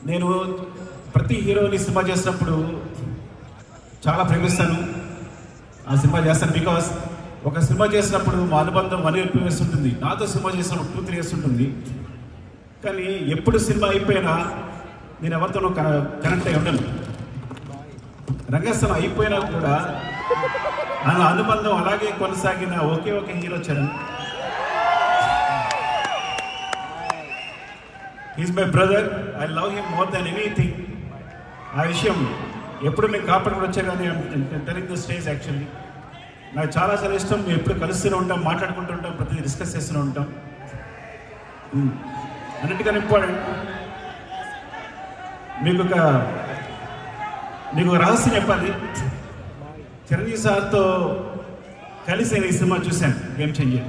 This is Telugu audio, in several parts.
నేను ప్రతి హీరోని సినిమా చేసినప్పుడు చాలా ప్రేమిస్తాను. ఆ సినిమా చేస్తాను బికాస్ ఒక సినిమా చేసినప్పుడు మా అనుబంధం 1 year 2 years ఉంటుంది. నాతో సినిమా చేసినప్పుడు 2-3 years ఉంటుంది. కానీ ఎప్పుడు సినిమా అయిపోయినా నేను ఎవరితోనూ కనెక్ట్ అయి ఉండను. రంగస్థలం అయిపోయినా కూడా అలా అనుబంధం అలాగే కొనసాగిన ఒకే ఒక hero Charan. Is my brother. I love him more than anything. ఆ విషయం ఎప్పుడు మేము కాపాడుకుని వచ్చా కానీ టెలింగ్ ద స్టేజ్ యాక్చువల్లీ నాకు చాలా చాలా ఇష్టం. మేము ఎప్పుడు కలుస్తూనే ఉంటాం, మాట్లాడుకుంటూ ఉంటాం, ప్రతిదీ డిస్కస్ చేస్తూనే ఉంటాం. అన్నిటికన్నా ఇంపార్టెంట్ మీకు ఒక రహస్యం చెప్పాలి. చిరంజీవి సార్తో కలిసి ఈ సినిమా చూశాను, game changer.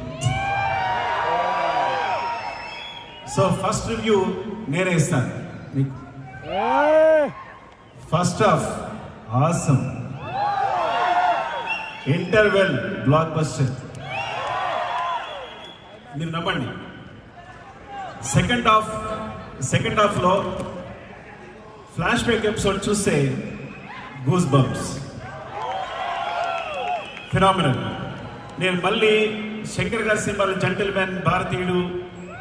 So first review నేనే ఇస్తాను మీకు. First half awesome, interval block buster, మీరు నమ్మండి. సెకండ్ హాఫ్లో ఫ్లాష్ బ్యాక్ ఎపిసోడ్ చూస్తే గూస్ బంప్స్, ఫినామినల్. నేను మళ్ళీ శంకర్ గారి సినిమాలు జెంటిల్మెన్, భారతీయుడు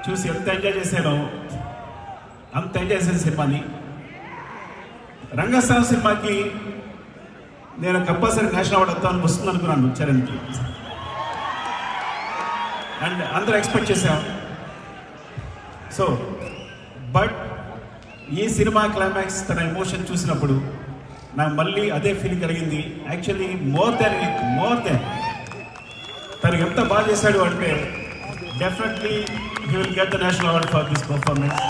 చూసి ఎంత ఎంజాయ్ చేశానో అంత ఎంజాయ్ చేసిన సినిమాని. రంగస్థలం సినిమాకి నేను కంపల్సరీ నేషనల్ అవార్డు వస్తాను వస్తుంది అనుకున్నాను చరణ్కి, అండ్ అందరూ ఎక్స్పెక్ట్ చేశాం. సో బట్ ఈ సినిమా క్లైమాక్స్ తన ఎమోషన్ చూసినప్పుడు నాకు మళ్ళీ అదే ఫీలింగ్ కలిగింది. యాక్చువల్లీ మోర్ దెన్ తను ఎంత బాగా చేశాడు అంటే definitely he will get the national award for this performance.